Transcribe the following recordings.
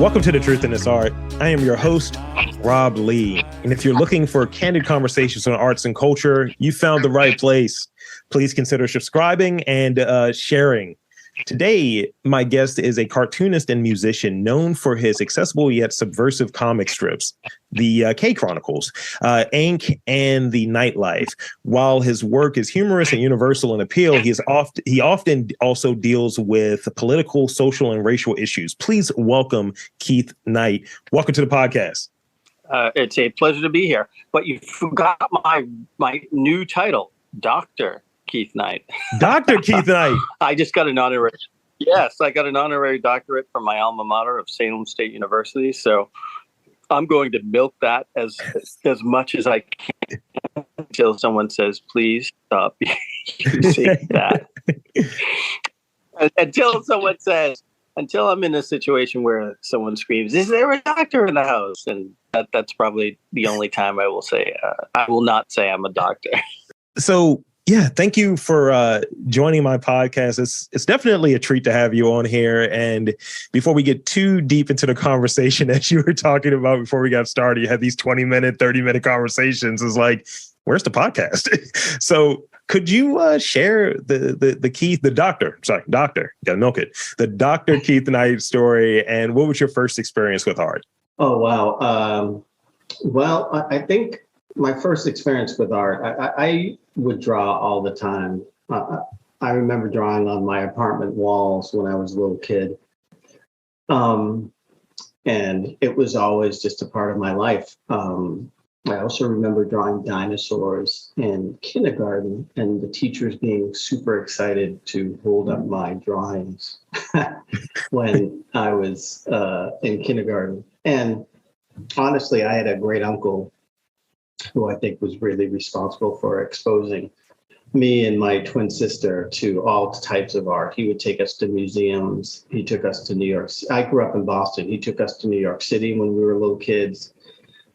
Welcome to The Truth in This Art. I am your host, Rob Lee. And if you're looking for candid conversations on arts and culture, you found the right place. Please consider subscribing and sharing. Today, my guest is a cartoonist and musician known for his accessible yet subversive comic strips, the K Chronicles, Ink, and the Nightlife. While his work is humorous and universal in appeal, he often also deals with political, social, and racial issues. Please welcome Keith Knight. Welcome to the podcast. It's a pleasure to be here. But you forgot my new title, Dr. Keith Knight. Dr. Keith Knight. I just got an honorary. Yes, I got an honorary doctorate from my alma mater of Salem State University. So I'm going to milk that as much as I can until someone says, please stop using that. Until I'm in a situation where someone screams, is there a doctor in the house? And that's probably the only time I will say, I will not say I'm a doctor. So, yeah, thank you for joining my podcast. It's definitely a treat to have you on here. And before we get too deep into the conversation that you were talking about before we got started, you had these 20-minute, 30-minute conversations. It's like, where's the podcast? So could you share the Keith, the doctor, gotta milk it, the Dr. Keith Knight story, and what was your first experience with art? Oh, wow. Well, I think my first experience with art, I would draw all the time. I remember drawing on my apartment walls when I was a little kid. And it was always just a part of my life. I also remember drawing dinosaurs in kindergarten and the teachers being super excited to hold up my drawings when I was in kindergarten. And honestly, I had a great uncle who I think was really responsible for exposing me and my twin sister to all types of art. He would take us to museums. He took us to New York. I grew up in Boston. He took us to New York City when we were little kids,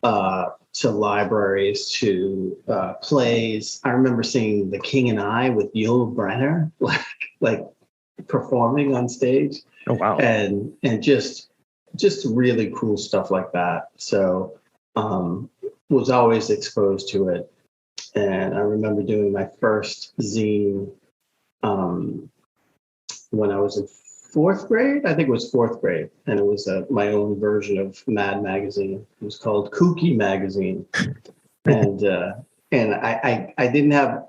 to libraries, to plays. I remember seeing The King and I with Yul Brynner, like performing on stage. Oh, wow. And just really cool stuff like that. So, was always exposed to it. And I remember doing my first zine when I was in fourth grade. I think it was fourth grade. And it was my own version of Mad Magazine. It was called Kooky Magazine. And I didn't have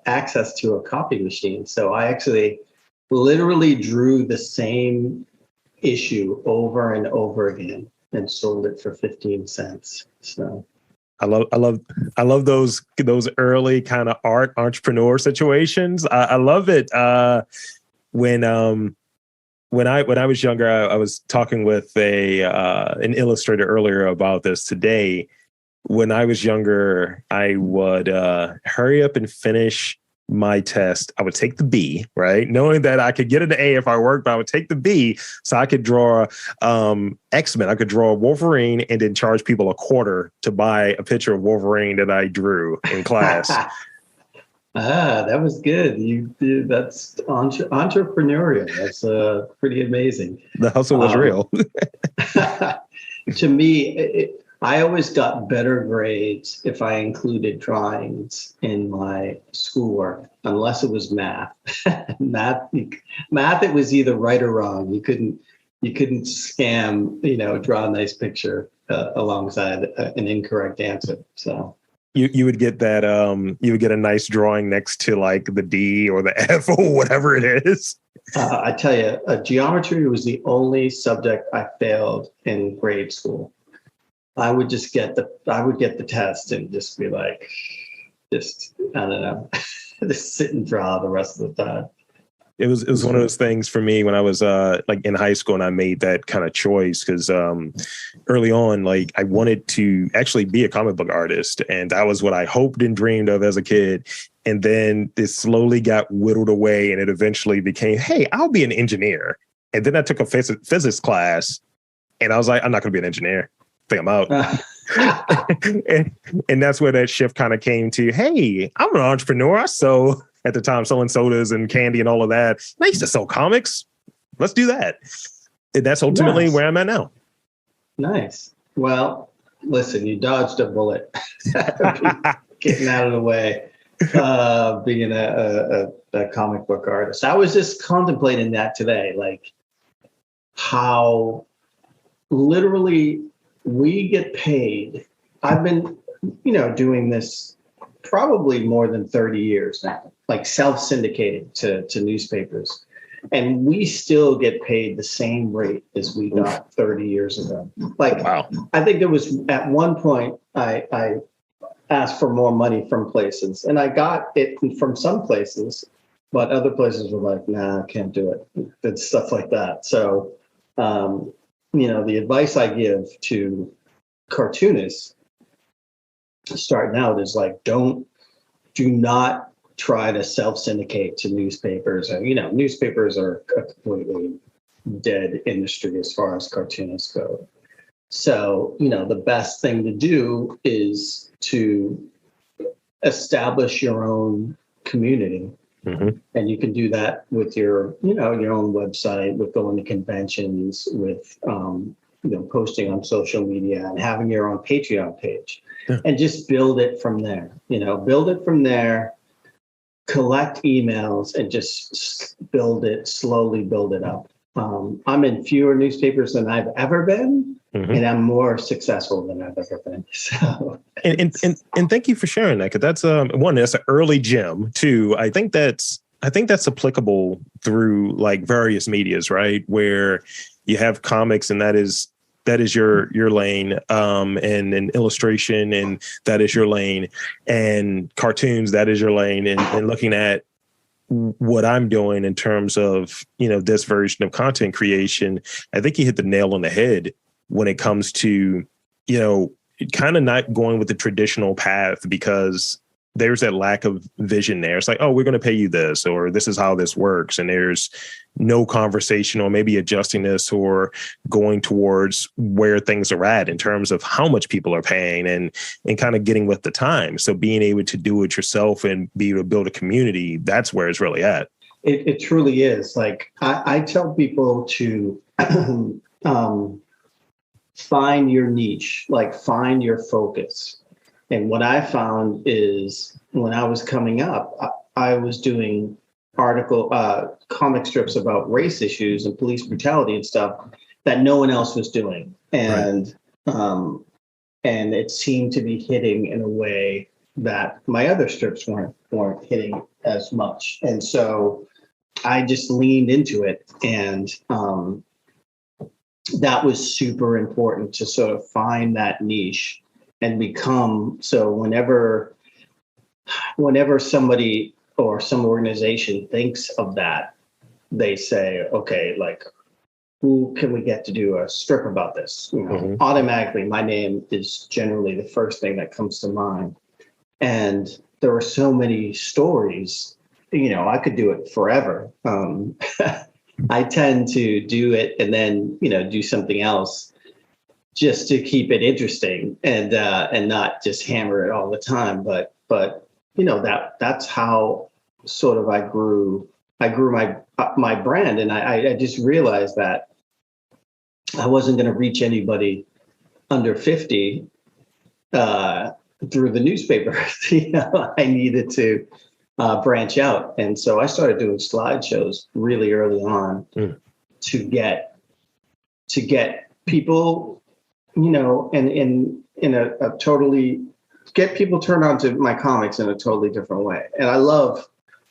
access to a copy machine. So I actually literally drew the same issue over and over again and sold it for 15 cents. So I love those early kind of art entrepreneur situations. I love it. When I was younger, I was talking with an illustrator earlier about this today. When I was younger, I would hurry up and finish my test. I would take the B, right? Knowing that I could get an A if I worked, but I would take the B so I could draw X-Men. I could draw Wolverine and then charge people $0.25 to buy a picture of Wolverine that I drew in class. That was good. That's entrepreneurial. That's pretty amazing. The hustle was real. To me, I always got better grades if I included drawings in my schoolwork, unless it was math. Math, it was either right or wrong. You couldn't scam, draw a nice picture alongside an incorrect answer. So you would get that you would get a nice drawing next to like the D or the F or whatever it is. I tell you, geometry was the only subject I failed in grade school. I would get the test and just be like, I don't know, just sit and draw the rest of the time. It was one of those things for me when I was like in high school and I made that kind of choice because early on, like I wanted to actually be a comic book artist. And that was what I hoped and dreamed of as a kid. And then it slowly got whittled away and it eventually became, hey, I'll be an engineer. And then I took a physics class and I was like, I'm not going to be an engineer. I think I'm out. and that's where that shift kind of came to, hey, I'm an entrepreneur. So at the time, selling sodas and candy and all of that. I used to sell comics. Let's do that. And that's ultimately where I'm at now. Nice. Well, listen, you dodged a bullet. Getting out of the way, being a comic book artist. I was just contemplating that today, like how literally we get paid. I've been, doing this probably more than 30 years now, like self-syndicated to newspapers. And we still get paid the same rate as we got 30 years ago. Like, wow. I think there was at one point I asked for more money from places, and I got it from some places, but other places were like, nah, I can't do it. And stuff like that. So, the advice I give to cartoonists starting out is like, do not try to self-syndicate to newspapers. And, newspapers are a completely dead industry as far as cartoonists go. So, the best thing to do is to establish your own community. Mm-hmm. And you can do that with your own website, with going to conventions, with, posting on social media and having your own Patreon page. Yeah. And just build it from there. Collect emails and just slowly build it up. I'm in fewer newspapers than I've ever been, mm-hmm. and I'm more successful than I've ever been. So, and thank you for sharing that, because that's one, that's an early gem. Two, I think that's applicable through like various medias, right? Where you have comics, and that is your lane, and illustration, and that is your lane, and cartoons, that is your lane, and looking at what I'm doing in terms of, this version of content creation, I think you hit the nail on the head when it comes to, kind of not going with the traditional path, because there's that lack of vision there. It's like, oh, we're going to pay you this, or this is how this works. And there's no conversation, or maybe adjusting this, or going towards where things are at in terms of how much people are paying, and kind of getting with the time. So being able to do it yourself and be able to build a community, that's where it's really at. It truly is. Like I tell people to find your niche, like find your focus. And what I found is when I was coming up, I was doing comic strips about race issues and police brutality and stuff that no one else was doing. And right. And it seemed to be hitting in a way that my other strips weren't hitting as much. And so I just leaned into it. And that was super important to sort of find that niche. And become, so whenever somebody or some organization thinks of that, they say, okay, like, who can we get to do a strip about this? Mm-hmm. Automatically, my name is generally the first thing that comes to mind. And there are so many stories, I could do it forever. I tend to do it and then, do something else, just to keep it interesting and not just hammer it all the time. But that's how sort of I grew my brand. And I just realized that I wasn't going to reach anybody under 50 through the newspaper. I needed to branch out. And so I started doing slideshows really early on to get people, and in a totally get people turned on to my comics in a totally different way. And I love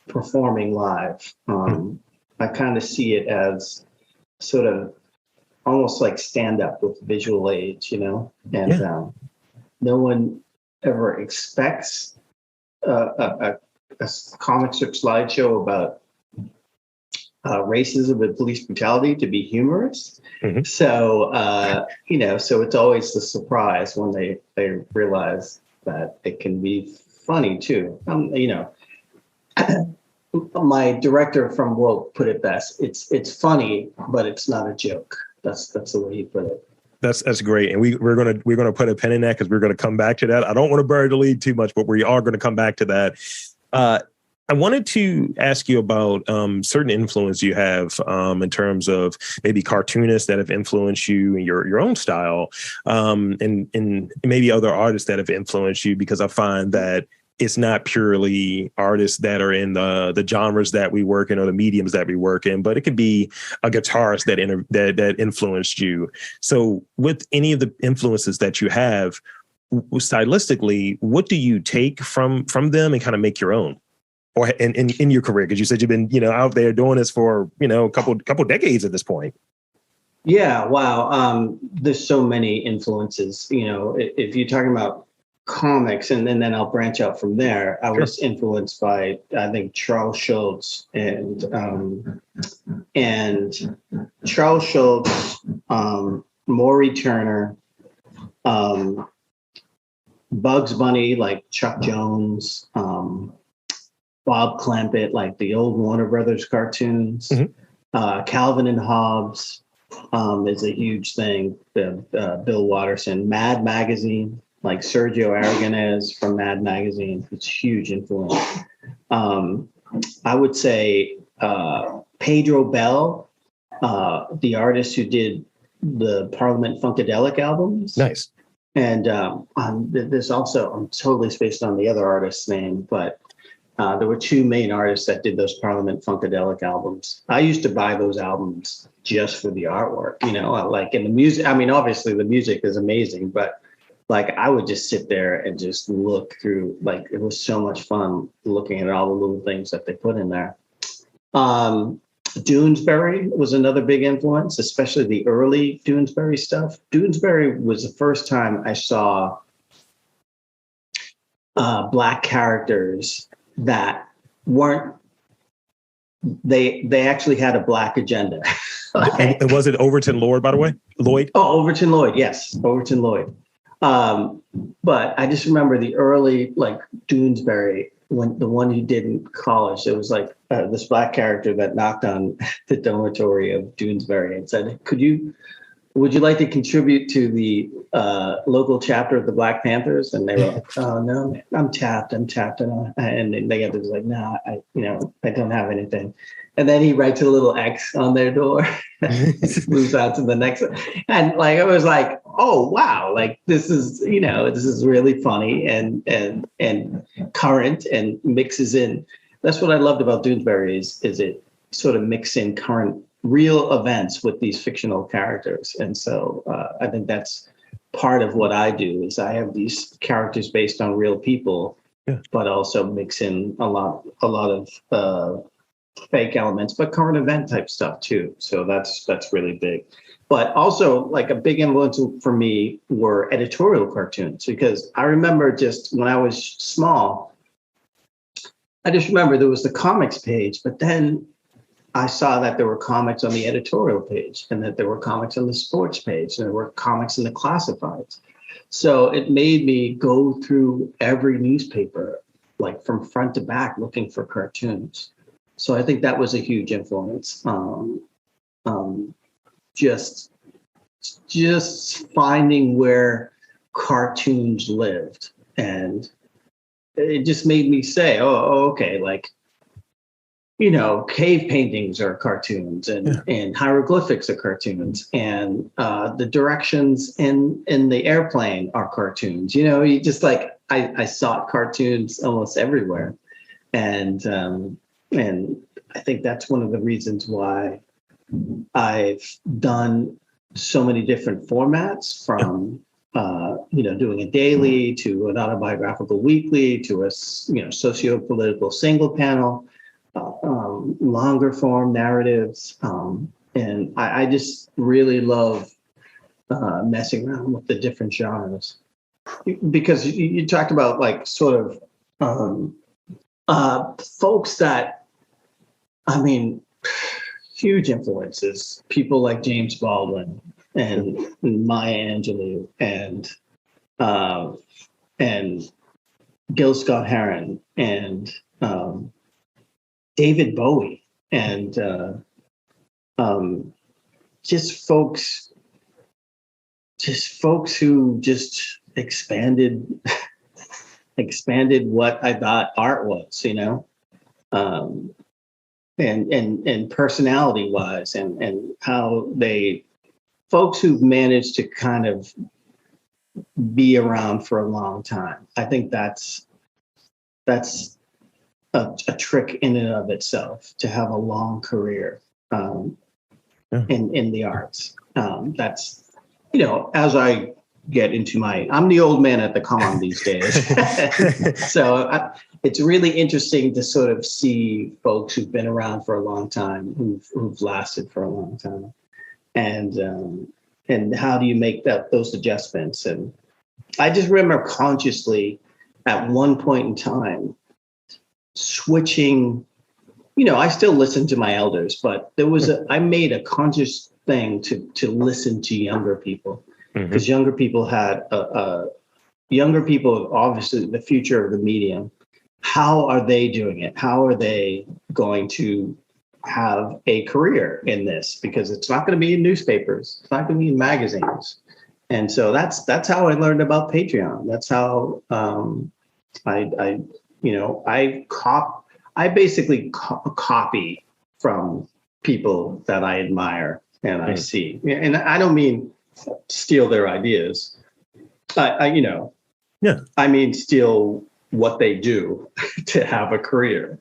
performing live. I kind of see it as sort of almost like stand up with visual aids, and no one ever expects a comic strip slideshow about racism and police brutality to be humorous. Mm-hmm. So, so it's always a surprise when they realize that it can be funny too. My director from Woke put it best. It's funny, but it's not a joke. That's the way he put it. That's great. And we're gonna put a pin in that, because we're gonna come back to that. I don't want to bury the lead too much, but we are going to come back to that. I wanted to ask you about certain influence you have in terms of maybe cartoonists that have influenced you in your own style, and maybe other artists that have influenced you, because I find that it's not purely artists that are in the genres that we work in or the mediums that we work in, but it could be a guitarist that influenced you. So with any of the influences that you have, stylistically, what do you take from them and kind of make your own? Or in your career, because you said you've been, out there doing this for, a couple decades at this point. Yeah, wow. There's so many influences. If you're talking about comics, and then I'll branch out from there. I was influenced by, I think, Charles Schulz and Charles Schulz, Maury Turner, Bugs Bunny, like Chuck Jones, Bob Clampett, like the old Warner Brothers cartoons. Mm-hmm. Calvin and Hobbes is a huge thing. Bill Watterson, Mad Magazine, like Sergio Aragonés from Mad Magazine. It's huge influence. I would say Pedro Bell, the artist who did the Parliament Funkadelic albums. Nice. And there's also, I'm totally spaced on the other artist's name, but there were two main artists that did those Parliament Funkadelic albums. I used to buy those albums just for the artwork, like in the music. I mean, obviously the music is amazing, but like I would just sit there and just look through, like it was so much fun looking at all the little things that they put in there. Doonesbury was another big influence, especially the early Doonesbury stuff. Doonesbury was the first time I saw Black characters that weren't, they actually had a Black agenda. And was it Overton Lloyd, by the way? Lloyd? Oh, Overton Lloyd. Yes. Overton Lloyd. But I just remember the early, like Doonesbury, when the one he did in college, it was like this Black character that knocked on the dormitory of Doonesbury and said, would you like to contribute to the local chapter of the Black Panthers? And they were like, oh no, man, I'm tapped. And they was like, no, I don't have anything. And then he writes a little X on their door, moves on to the next one. And like, it was like, oh, wow, like this is really funny and current and mixes in. That's what I loved about Doonesbury is it sort of mixed in current real events with these fictional characters. And so I think that's part of what I do is I have these characters based on real people, but also mix in a lot of fake elements, but current event type stuff too. So that's really big. But also like a big influence for me were editorial cartoons, because I remember just when I was small, I just remember there was the comics page, but then I saw that there were comics on the editorial page and that there were comics on the sports page and there were comics in the classifieds. So it made me go through every newspaper, like from front to back, looking for cartoons. So I think that was a huge influence. Just finding where cartoons lived. And it just made me say, oh okay, like, cave paintings are cartoons and hieroglyphics are cartoons and the directions in the airplane are cartoons. You just like, I saw cartoons almost everywhere. And I think that's one of the reasons why I've done so many different formats from, doing a daily to an autobiographical weekly to a, socio-political single panel. Longer form narratives. And I just really love messing around with the different genres. Because you talked about like sort of folks that, huge influences, people like James Baldwin and Maya Angelou and Gil Scott-Heron and David Bowie and just folks who just expanded what I thought art was, and personality wise, and how folks who've managed to kind of be around for a long time. I think that's a trick in and of itself, to have a long career in the arts. That's, as I get into I'm the old man at the con these days. So it's really interesting to sort of see folks who've been around for a long time, who've lasted for a long time. And how do you make those adjustments? And I just remember consciously at one point in time switching, I still listen to my elders, but I made a conscious thing to listen to younger people, because younger people obviously the future of the medium. How are they doing it? How are they going to have a career in this? Because it's not going to be in newspapers. It's not going to be in magazines. And so that's how I learned about Patreon. That's how I basically copy from people that I admire and I see. And I don't mean steal their ideas. I mean steal what they do to have a career,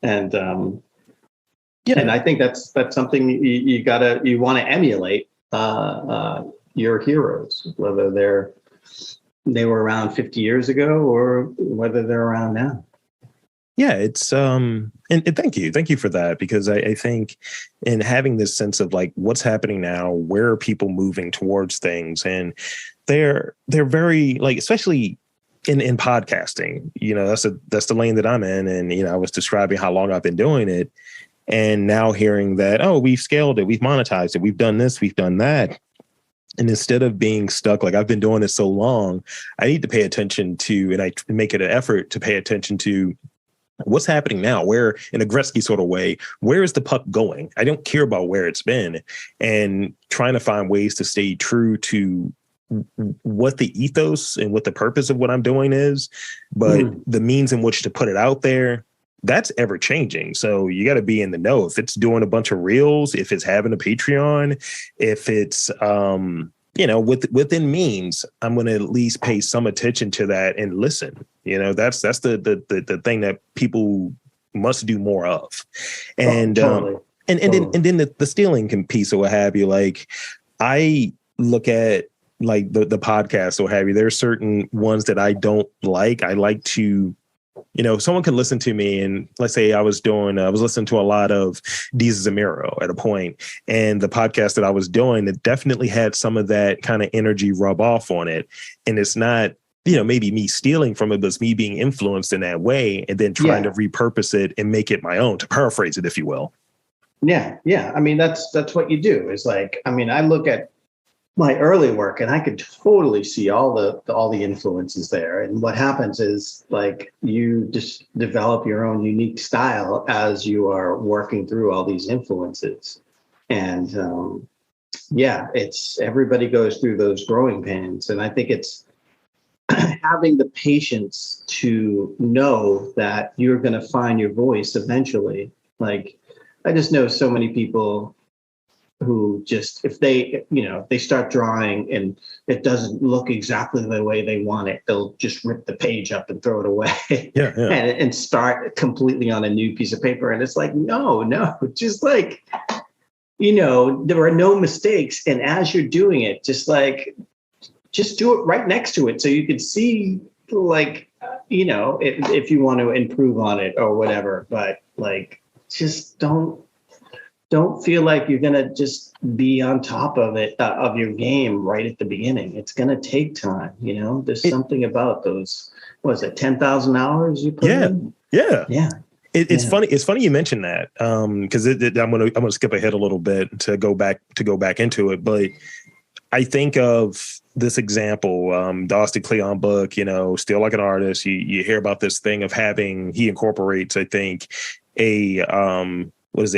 and and I think that's something you want to emulate your heroes, whether they were around 50 years ago or whether they're around now. Yeah, it's and thank you for that, because I think in having this sense of like what's happening now, where are people moving towards things, and they're very like, especially in podcasting, that's the lane that I'm in, and I was describing how long I've been doing it, and now hearing that, oh, we've scaled it, we've monetized it, we've done this, we've done that. And instead of being stuck, like I've been doing this so long, I need to pay attention to, and I make it an effort to pay attention to what's happening now, where, in a Gretzky sort of way, where is the puck going? I don't care about where it's been, and trying to find ways to stay true to what the ethos and what the purpose of what I'm doing is, but the means in which to put it out there, that's ever changing. So you got to be in the know. If it's doing a bunch of reels, if it's having a Patreon, if it's, within means, I'm going to at least pay some attention to that and listen. That's the thing that people must do more of. And, totally. And then the stealing piece or what have you, like I look at like the podcast or what have you, there are certain ones that I don't like. I like to, someone can listen to me, and let's say I was listening to a lot of Deezus and Miro at a point, and the podcast that I was doing, it definitely had some of that kind of energy rub off on it. And it's not, maybe me stealing from it, but it's me being influenced in that way and then trying to repurpose it and make it my own, to paraphrase it, if you will. Yeah. Yeah. I mean, that's what you do. Is like, I mean, I look at my early work and I could totally see all the influences there. And what happens is like you just develop your own unique style as you are working through all these influences. And it's everybody goes through those growing pains. And I think it's having the patience to know that you're going to find your voice eventually. Like I just know so many people who just, if they start drawing and it doesn't look exactly the way they want it, they'll just rip the page up and throw it away and start completely on a new piece of paper. And it's like, no, just like, there are no mistakes. And as you're doing it, just do it right next to it. So you can see like, if you want to improve on it or whatever, but like, just don't feel like you're going to just be on top of it, of your game right at the beginning. It's going to take time. There's something about those, 10,000 hours you put in? Yeah. It's funny. It's funny you mentioned that. Cause I'm going to skip ahead a little bit to go back into it. But I think of this example, the Austin Kleon book, Still Like an Artist. You hear about this thing of he incorporates, I think, a,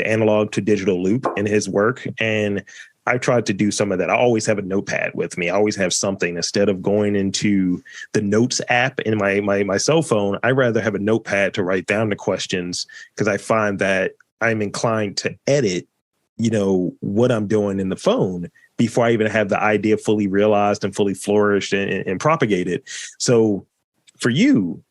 analog to digital loop in his work. And I tried to do some of that. I always have a notepad with me. I always have something instead of going into the notes app in my cell phone. I rather have a notepad to write down the questions because I find that I'm inclined to edit, what I'm doing in the phone before I even have the idea fully realized and fully flourished and propagated. So for you,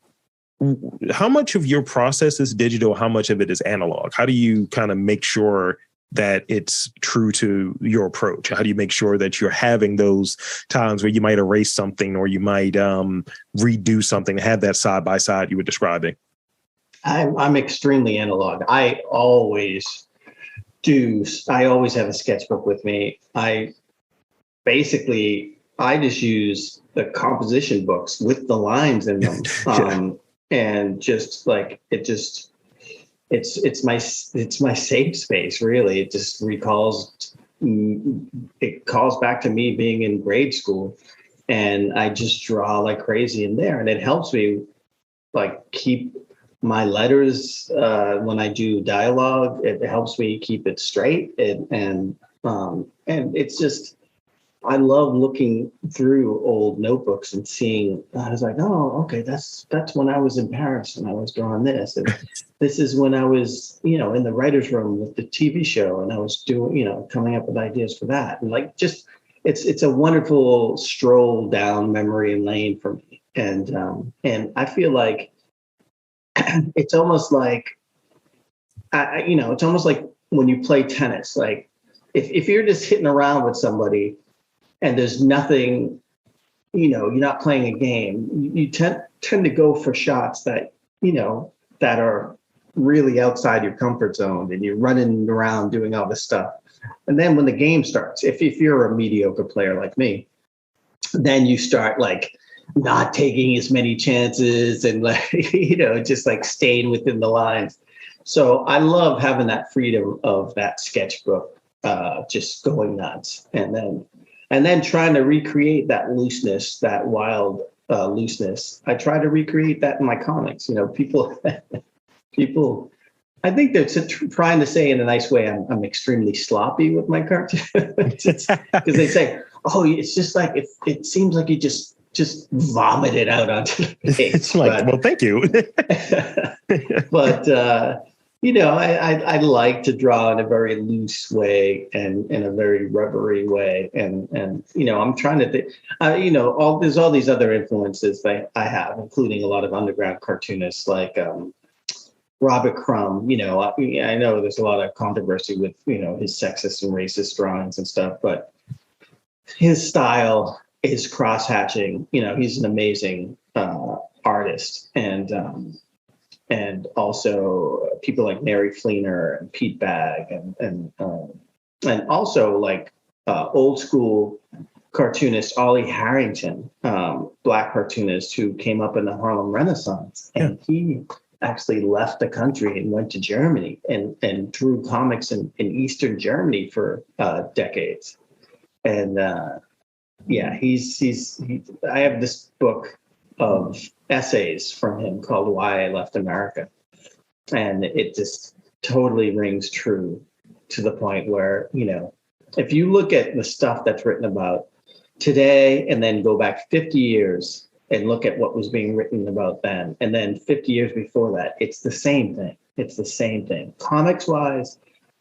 how much of your process is digital? How much of it is analog? How do you kind of make sure that it's true to your approach? How do you make sure that you're having those times where you might erase something or you might redo something, have that side by side you were describing? I'm extremely analog. I always have a sketchbook with me. I just use the composition books with the lines in them. And just like it's my safe space, really. It just calls back to me being in grade school, and I just draw like crazy in there, and it helps me like keep my letters when I do dialogue. It helps me keep it straight, and it's just, I love looking through old notebooks and seeing. I was like, oh, okay, that's when I was in Paris and I was drawing this, and this is when I was, in the writer's room with the TV show, and I was doing, coming up with ideas for that, and like just it's a wonderful stroll down memory lane for me, and I feel like it's almost like it's almost like when you play tennis, like if you're just hitting around with somebody and there's nothing, you're not playing a game, you tend to go for shots that, that are really outside your comfort zone, and you're running around doing all this stuff. And then when the game starts, if you're a mediocre player like me, then you start like not taking as many chances and like, just like staying within the lines. So I love having that freedom of that sketchbook, just going nuts. And then trying to recreate that looseness, that wild looseness. I try to recreate that in my comics. People, I think they're trying to say in a nice way, I'm extremely sloppy with my cartoons, because they say, oh, it's just like, it seems like you just vomit it out onto the page. It's like, well, thank you. But I like to draw in a very loose way and in a very rubbery way. And I'm trying to think, there's all these other influences that I have, including a lot of underground cartoonists like Robert Crumb. I know there's a lot of controversy with, his sexist and racist drawings and stuff, but his style is cross-hatching. He's an amazing artist. And also people like Mary Fleener and Pete Bagg and also like old school cartoonist Ollie Harrington, Black cartoonist who came up in the Harlem Renaissance. And he actually left the country and went to Germany and drew comics in Eastern Germany for decades. And I have this book of essays from him called Why I Left America. And it just totally rings true to the point where, if you look at the stuff that's written about today and then go back 50 years and look at what was being written about then, and then 50 years before that, it's the same thing. It's the same thing. Comics wise,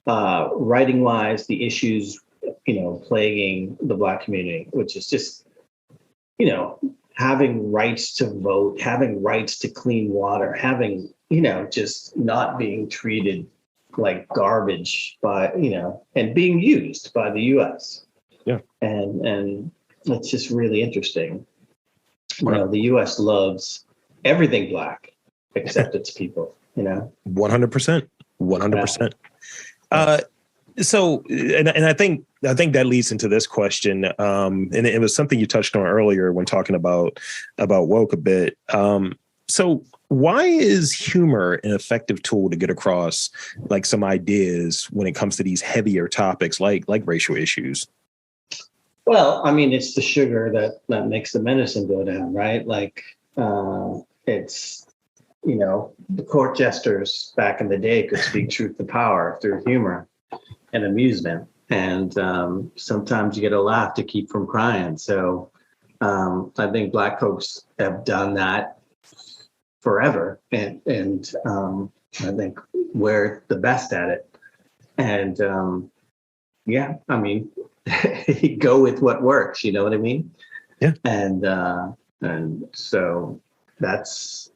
writing wise, the issues, plaguing the Black community, which is just, having rights to vote, having rights to clean water, having, just not being treated like garbage by, and being used by the US. Yeah. And it's just really interesting. Right. The US loves everything Black except its people, 100%. 100%. Yeah. So, and I think that leads into this question, and it was something you touched on earlier when talking about woke a bit. So, why is humor an effective tool to get across like some ideas when it comes to these heavier topics like racial issues? Well, I mean, it's the sugar that makes the medicine go down, right? Like, it's the court jesters back in the day could speak truth to power through humor and amusement. And sometimes you get a laugh to keep from crying. So I think Black folks have done that forever. And I think we're the best at it. And yeah, I mean, go with what works, you know what I mean? Yeah. And so that's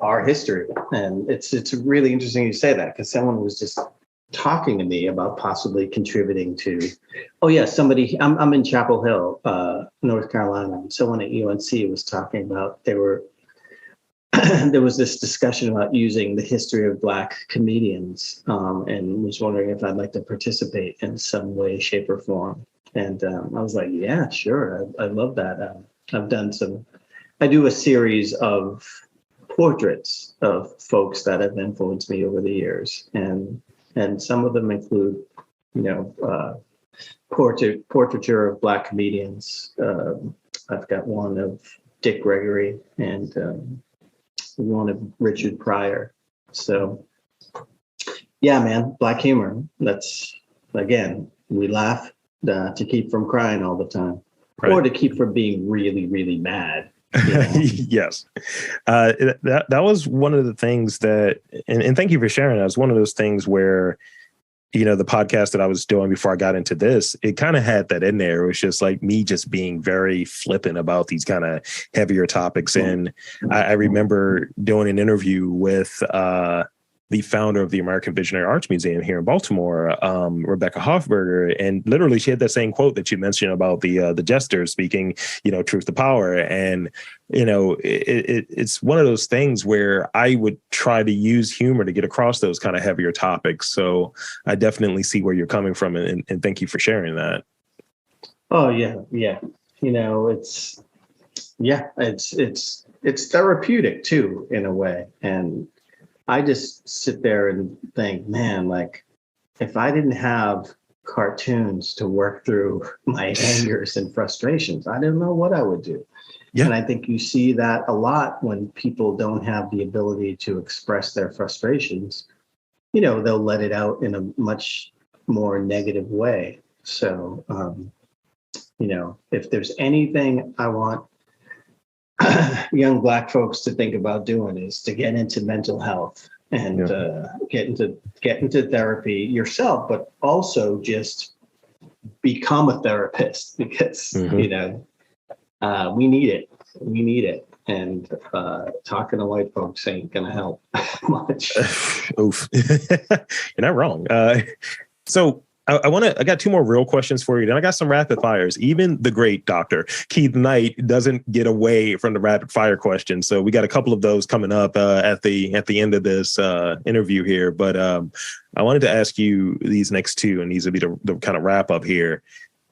our history. And it's really interesting you say that, because someone was just talking to me about possibly contributing to, I'm in Chapel Hill, North Carolina. And someone at UNC was talking about, there was this discussion about using the history of Black comedians, and was wondering if I'd like to participate in some way, shape, or form. And I was like, yeah, sure. I love that. I do a series of portraits of folks that have influenced me over the years. And some of them include, portraiture of Black comedians. I've got one of Dick Gregory and one of Richard Pryor. So yeah, man, Black humor. That's, again, we laugh to keep from crying all the time, right, or to keep from being really, really mad. You know? Yes. That was one of the things that, and thank you for sharing. That was one of those things where, the podcast that I was doing before I got into this, it kind of had that in there. It was just like me just being very flippant about these kind of heavier topics. And I remember doing an interview with the founder of the American Visionary Arts Museum here in Baltimore, Rebecca Hoffberger, and literally she had that same quote that you mentioned about the jester speaking, truth to power. And it's one of those things where I would try to use humor to get across those kind of heavier topics. So I definitely see where you're coming from, and thank you for sharing that. Oh yeah. It's therapeutic too, in a way. And I just sit there and think, man, like, if I didn't have cartoons to work through my angers and frustrations, I don't know what I would do. Yeah. And I think you see that a lot when people don't have the ability to express their frustrations. They'll let it out in a much more negative way. So, if there's anything I want young Black folks to think about doing, is to get into mental health and get into therapy yourself, but also just become a therapist, because we need it. And talking to white folks ain't gonna help much. Oof. You're not wrong. So I got two more real questions for you. Then I got some rapid fires. Even the great Dr. Keith Knight doesn't get away from the rapid fire questions. So we got a couple of those coming up at the end of this interview here. But I wanted to ask you these next two, and these will be the kind of wrap up here.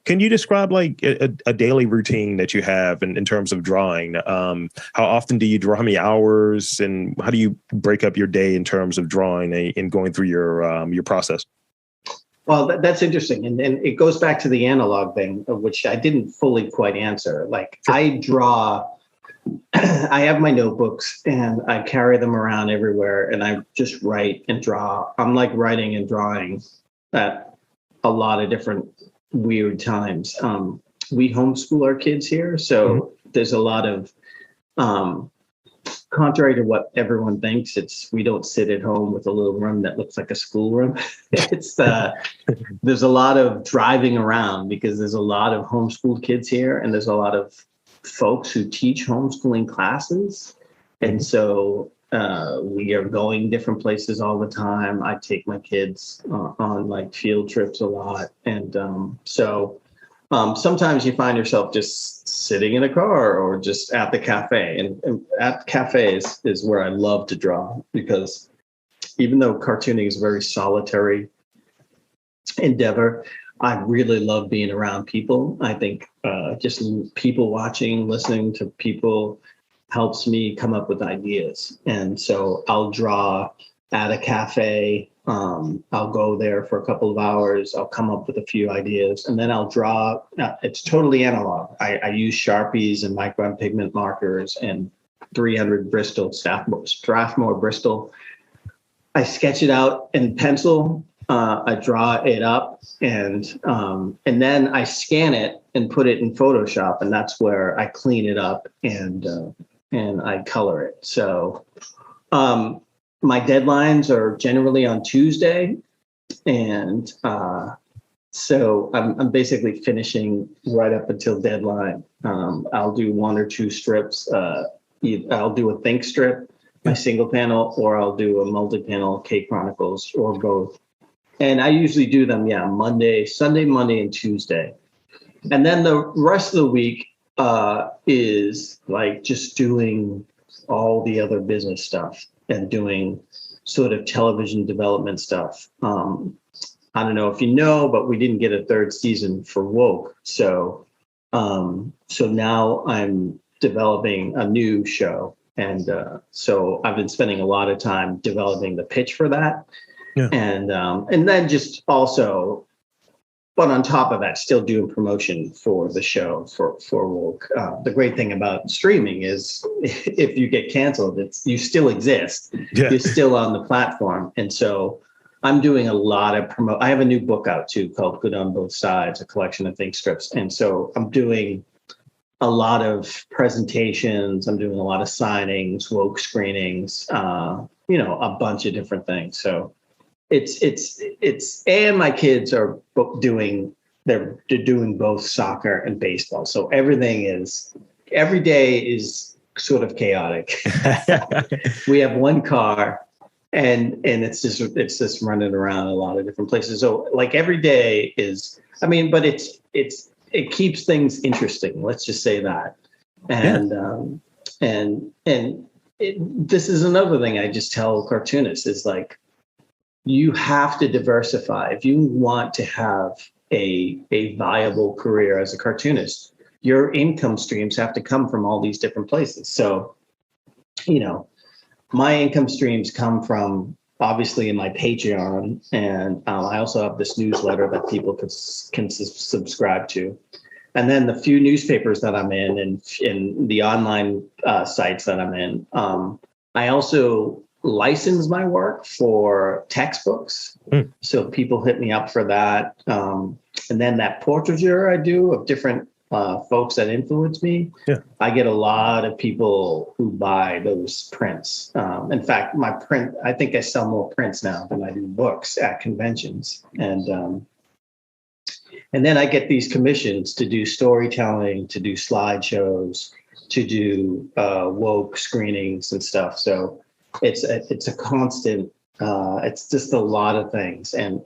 Can you describe like a daily routine that you have in terms of drawing? How often do you draw? How many hours? And how do you break up your day in terms of drawing and going through your process? Well, that's interesting. And it goes back to the analog thing, which I didn't fully quite answer. Like, sure. I draw, I have my notebooks and I carry them around everywhere, and I just write and draw. I'm like writing and drawing at a lot of different weird times. We homeschool our kids here. So there's a lot of, contrary to what everyone thinks, we don't sit at home with a little room that looks like a schoolroom. There's a lot of driving around, because there's a lot of homeschooled kids here, and there's a lot of folks who teach homeschooling classes. And so we are going different places all the time. I take my kids on like field trips a lot. And sometimes you find yourself just sitting in a car or just at the cafe. And at cafes is where I love to draw, because even though cartooning is a very solitary endeavor, I really love being around people. I think just people watching, listening to people helps me come up with ideas. And so I'll draw at a cafe. I'll go there for a couple of hours. I'll come up with a few ideas, and then I'll draw. It's totally analog. I use Sharpies and micron pigment markers and 300 Bristol, Strathmore Bristol. I sketch it out in pencil, I draw it up, and then I scan it and put it in Photoshop, and that's where I clean it up and I color it. So my deadlines are generally on Tuesday, and so I'm basically finishing right up until deadline. I'll do one or two strips. I'll do a think strip, my single panel, or I'll do a multi-panel K Chronicles, or both. And I usually do them, Sunday, Monday, and Tuesday. And then the rest of the week is like just doing all the other business stuff and doing sort of television development stuff. I don't know if you know, but we didn't get a third season for Woke. So now I'm developing a new show. And so I've been spending a lot of time developing the pitch for that. Yeah. And then just also, but on top of that, still doing promotion for the show for Woke. The great thing about streaming is if you get canceled, you still exist. Yeah. You're still on the platform. And so I'm doing a lot of I have a new book out too called Good on Both Sides, a collection of think strips. And so I'm doing a lot of presentations. I'm doing a lot of signings, Woke screenings, a bunch of different things. So it's and my kids are doing both soccer and baseball. So every day is sort of chaotic. We have one car, and it's just running around a lot of different places. So like every day is, but it keeps things interesting. Let's just say that. And this is another thing I just tell cartoonists is like, you have to diversify. If you want to have a viable career as a cartoonist, your income streams have to come from all these different places. So, my income streams come from obviously in my Patreon, and I also have this newsletter that people can subscribe to. And then the few newspapers that I'm in and the online sites that I'm in, I also license my work for textbooks. So people hit me up for that. And then that portraiture I do of different folks that influence me. Yeah. I get a lot of people who buy those prints. In fact, I think I sell more prints now than I do books at conventions. And then I get these commissions to do storytelling, to do slideshows, to do Woke screenings and stuff. So it's a constant, it's just a lot of things. And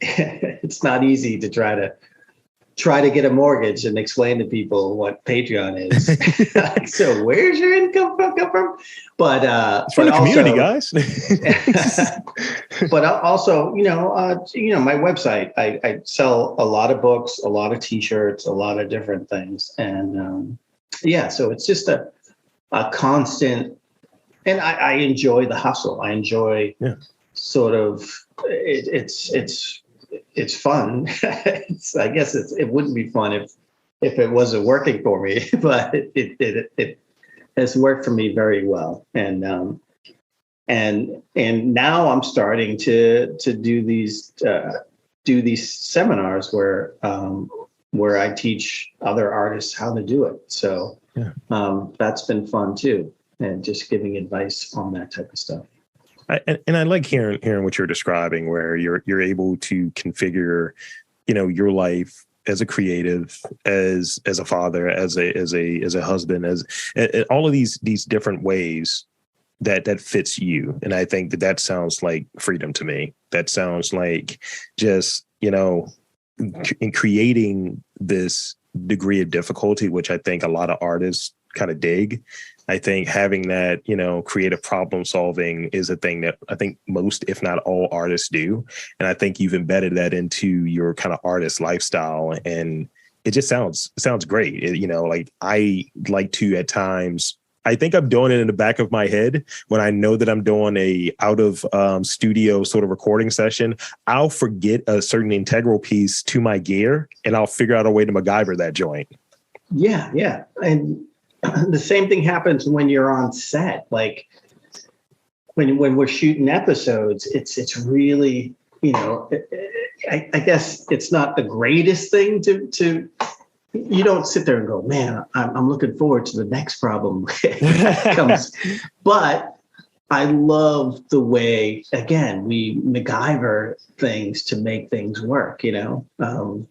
it's not easy to try to get a mortgage and explain to people what Patreon is. So where's your income come from? But it's from the community, guys. But also, my website, I sell a lot of books, a lot of T-shirts, a lot of different things. And so it's just a constant, and I enjoy the hustle. I enjoy sort of, it's fun. I guess it wouldn't be fun if it wasn't working for me, but it has worked for me very well. And now I'm starting to do these seminars where I teach other artists how to do it. So that's been fun too, and just giving advice on that type of stuff. And I like hearing what you're describing, where you're able to configure, your life as a creative, as a father, as a husband, as all of these different ways that fits you. And I think that sounds like freedom to me. That sounds like just, in creating this degree of difficulty, which I think a lot of artists kind of dig. I think having that, creative problem solving is a thing that I think most, if not all, artists do. And I think you've embedded that into your kind of artist lifestyle. And it just sounds great. Like I like to at times, I think I'm doing it in the back of my head when I know that I'm doing a out of studio sort of recording session. I'll forget a certain integral piece to my gear and I'll figure out a way to MacGyver that joint. Yeah. And the same thing happens when you're on set. Like when we're shooting episodes, it's really, I guess it's not the greatest thing to you don't sit there and go, man, I'm looking forward to the next problem that comes. But I love the way, again, we MacGyver things to make things work, And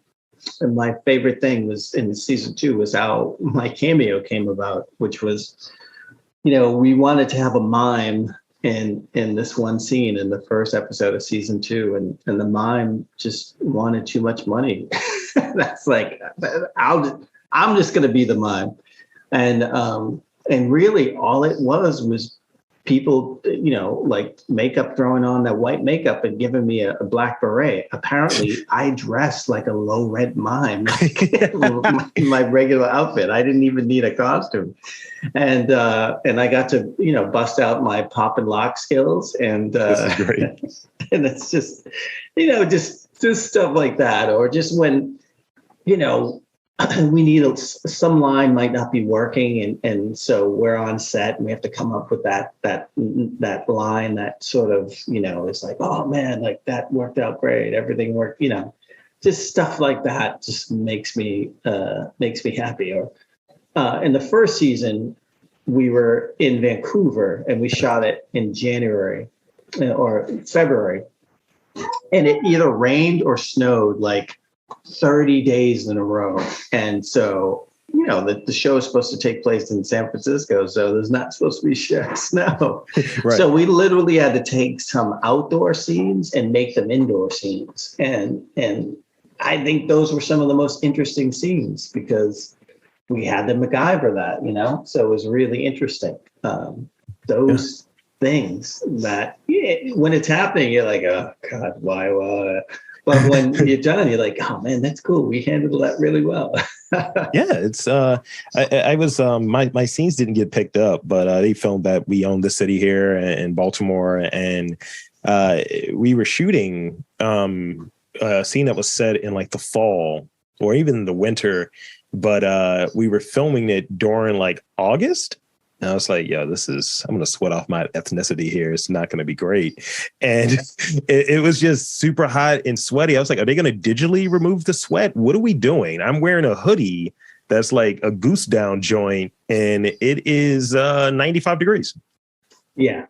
my favorite thing was in season 2 was how my cameo came about, which was, we wanted to have a mime in this one scene in the first episode of season 2, and the mime just wanted too much money. That's like, I'm just going to be the mime. And really all it was people, like makeup, throwing on that white makeup and giving me a black beret. Apparently I dressed like a low rent mime in my regular outfit. I didn't even need a costume. And I got to, bust out my pop and lock skills. And this is great. And it's just, just stuff like that. Or just when, we need some line might not be working, and so we're on set and we have to come up with that line that sort of, it's like, oh man, like that worked out great, everything worked, just stuff like that just makes me happy. Or in the first season we were in Vancouver and we shot it in January or February, and it either rained or snowed like 30 days in a row. And so, the show is supposed to take place in San Francisco, so there's not supposed to be snow. Right. So we literally had to take some outdoor scenes and make them indoor scenes. And I think those were some of the most interesting scenes because we had to MacGyver that, so it was really interesting. Those things that when it's happening, you're like, oh God, why? But when you're done, you're like, oh man, that's cool. We handled that really well. Yeah, it's I was my scenes didn't get picked up, but they filmed that we own the city here in Baltimore, and we were shooting a scene that was set in like the fall or even the winter, but we were filming it during like August. And I was like, yo, I'm going to sweat off my ethnicity here. It's not going to be great. And it was just super hot and sweaty. I was like, are they going to digitally remove the sweat? What are we doing? I'm wearing a hoodie that's like a goose down joint, and it is 95 degrees. Yeah.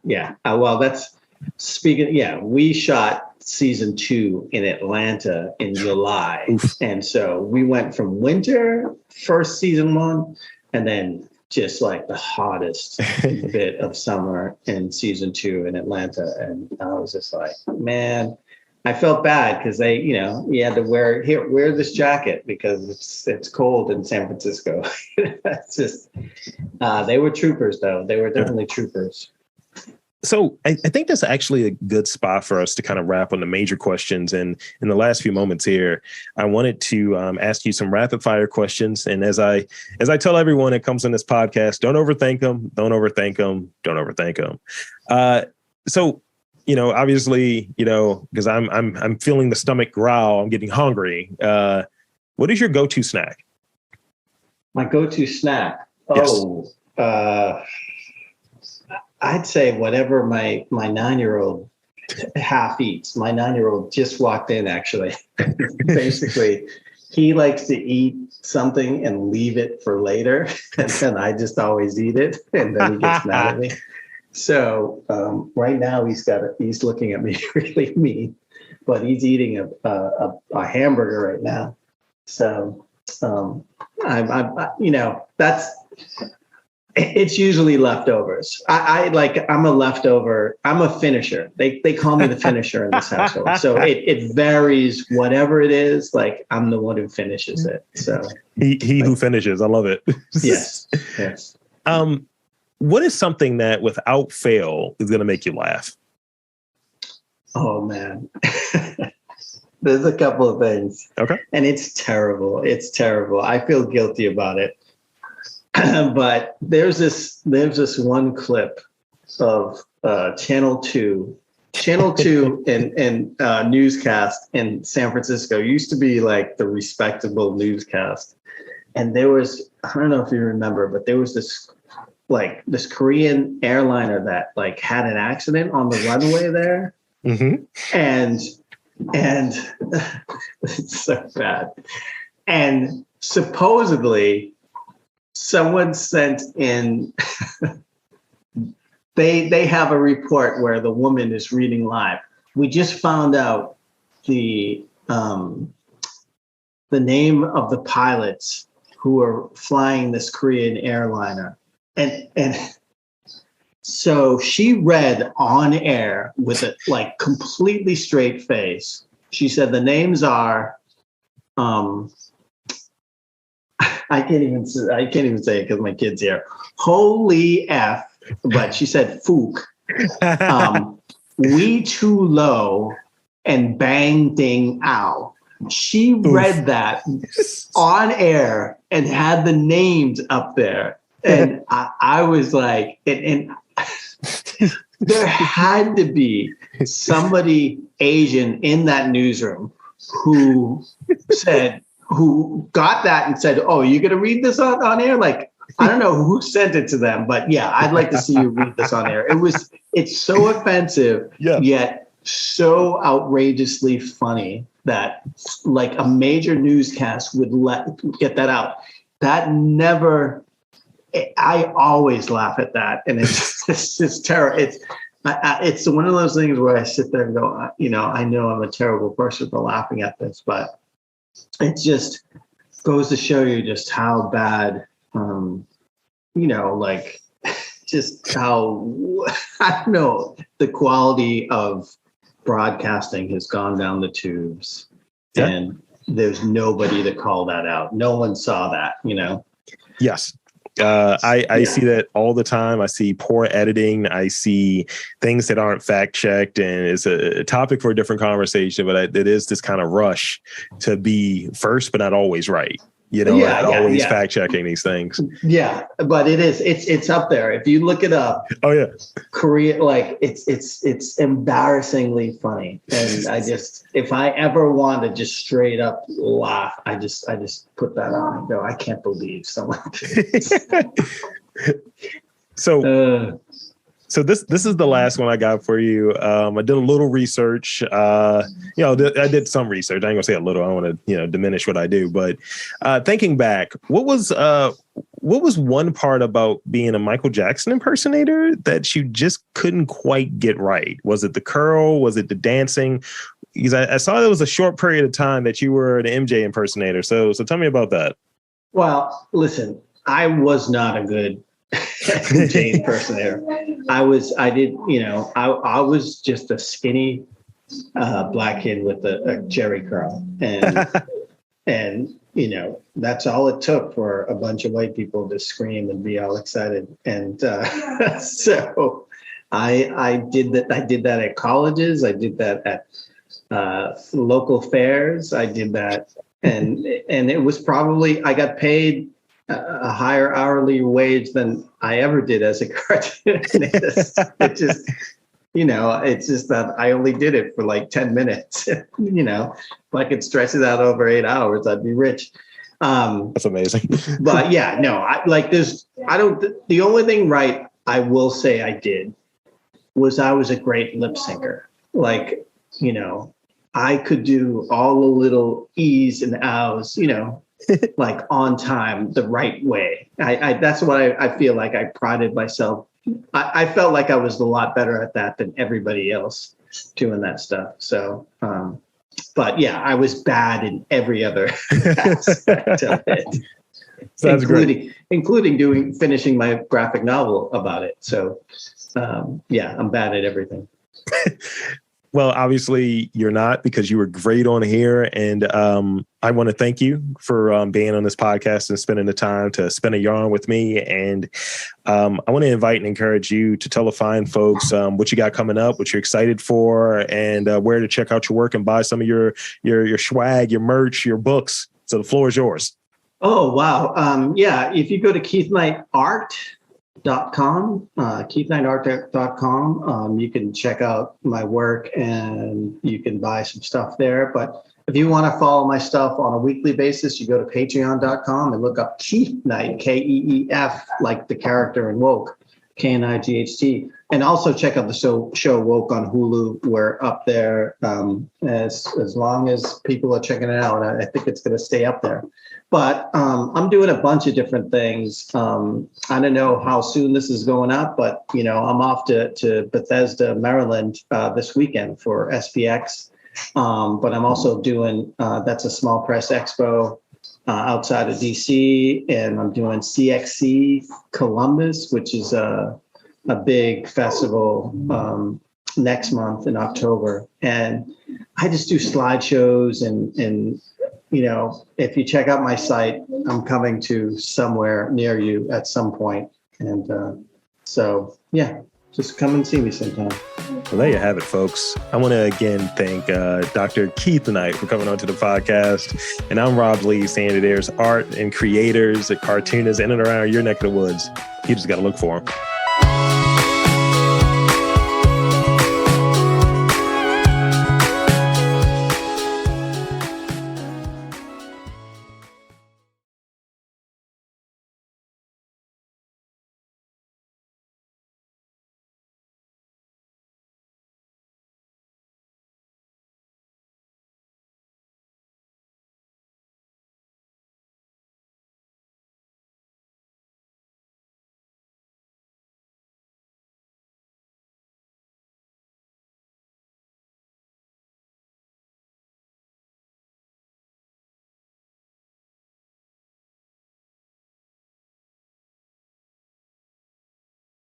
Well, that's speaking. Yeah, we shot season 2 in Atlanta in July. Oof. And so we went from winter, first season 1, and then just like the hottest bit of summer in season 2 in Atlanta. And I was just like, man, I felt bad because they, you had to wear this jacket because it's cold in San Francisco. It's just, they were troopers though. They were definitely troopers. So I think that's actually a good spot for us to kind of wrap on the major questions. And in the last few moments here, I wanted to ask you some rapid fire questions. And as I tell everyone that comes on this podcast, don't overthink them. Don't overthink them. Don't overthink them. So, obviously, because I'm feeling the stomach growl, I'm getting hungry. What is your go-to snack? My go-to snack? Yes. I'd say whatever my 9-year-old half eats. My 9-year-old just walked in, actually. Basically, he likes to eat something and leave it for later. And then I just always eat it. And then he gets mad at me. So right now he's looking at me really mean, but he's eating a hamburger right now. So it's usually leftovers. I'm a leftover. I'm a finisher. They call me the finisher in this household. So it varies. Whatever it is, like I'm the one who finishes it. So he who finishes. I love it. Yes. What is something that without fail is going to make you laugh? Oh man, there's a couple of things. Okay, and it's terrible. I feel guilty about it. But there's this one clip of Channel 2 and newscast in San Francisco. It used to be like the respectable newscast. And there was, I don't know if you remember, but there was this like this Korean airliner that like had an accident on the runway there. Mm-hmm. And it's so bad. And supposedly someone sent in, they have a report where the woman is reading live. We just found out the name of the pilots who are flying this Korean airliner. And so she read on air with a like completely straight face. She said the names are, I can't even say it because my kid's here. Holy F, but she said Fook, We Too Low, and Bang Ding Ow. She read that on air and had the names up there. And I was like, and there had to be somebody Asian in that newsroom who got that and said, oh, you're going to read this on air? Like, I don't know who sent it to them, but yeah, I'd like to see you read this on air. It's so offensive, yet so outrageously funny that like a major newscast would get that out. That never, I always laugh at that. And it's just terrible. It's one of those things where I sit there and go, I know I'm a terrible person for laughing at this, but it just goes to show you just how bad, like just how, I don't know, the quality of broadcasting has gone down the tubes, and there's nobody to call that out. No one saw that, Yes. I see that all the time. I see poor editing. I see things that aren't fact checked, and it's a topic for a different conversation, but it is this kind of rush to be first, but not always right. Always fact checking these things. Yeah, but it's up there. If you look it up. Oh yeah. Korea, like it's embarrassingly funny. And if I ever want to just straight up laugh, I just put that on and go, I can't believe someone did this. So this is the last one I got for you. I did a little research. I did some research. I ain't gonna say a little. I don't want to diminish what I do. But thinking back, what was one part about being a Michael Jackson impersonator that you just couldn't quite get right? Was it the curl? Was it the dancing? Because I saw there was a short period of time that you were an MJ impersonator. So tell me about that. Well, listen, I was not a good MJ impersonator. I was just a skinny black kid with a Jerry curl, and that's all it took for a bunch of white people to scream and be all excited. And so I did that. I did that at colleges. I did that at local fairs. I did that, and it was probably, I got paid a higher hourly wage than I ever did as a cartoonist. It's just that I only did it for like 10 minutes. If I could stretch it out over 8 hours, I'd be rich. That's amazing. But yeah, no, the only thing right I will say I did was I was a great lip syncer. Like, I could do all the little E's and Ows, like on time, the right way. That's what I feel like I prided myself. I felt like I was a lot better at that than everybody else doing that stuff. So, but yeah, I was bad in every other aspect of it. Sounds including finishing my graphic novel about it. So, yeah, I'm bad at everything. Well, obviously you're not, because you were great on here. And I want to thank you for being on this podcast and spending the time to spin a yarn with me. And I want to invite and encourage you to tell the fine folks what you got coming up, what you're excited for, and where to check out your work and buy some of your swag, your merch, your books. So the floor is yours. Oh, wow. Yeah. If you go to keithknightart.com, keithknightart.com. You can check out my work and you can buy some stuff there. But If you want to follow my stuff on a weekly basis, you go to patreon.com and look up Keith Knight, Keef, like the character in Woke, Knight. And also check out the show Woke on Hulu. We're up there as long as people are checking it out. I think it's going to stay up there. But I'm doing a bunch of different things. I don't know how soon this is going up, but I'm off to Bethesda, Maryland this weekend for SPX. But I'm also doing that's a small press expo outside of DC, and I'm doing CXC Columbus, which is a big festival next month in October. And I just do slideshows and if you check out my site, I'm coming to somewhere near you at some point. And so, yeah, just come and see me sometime. Well, there you have it, folks. I want to again thank Dr. Keith Knight for coming onto the podcast. And I'm Rob Lee, saying that there's art and creators, and cartoonists in and around your neck of the woods. You just got to look for them.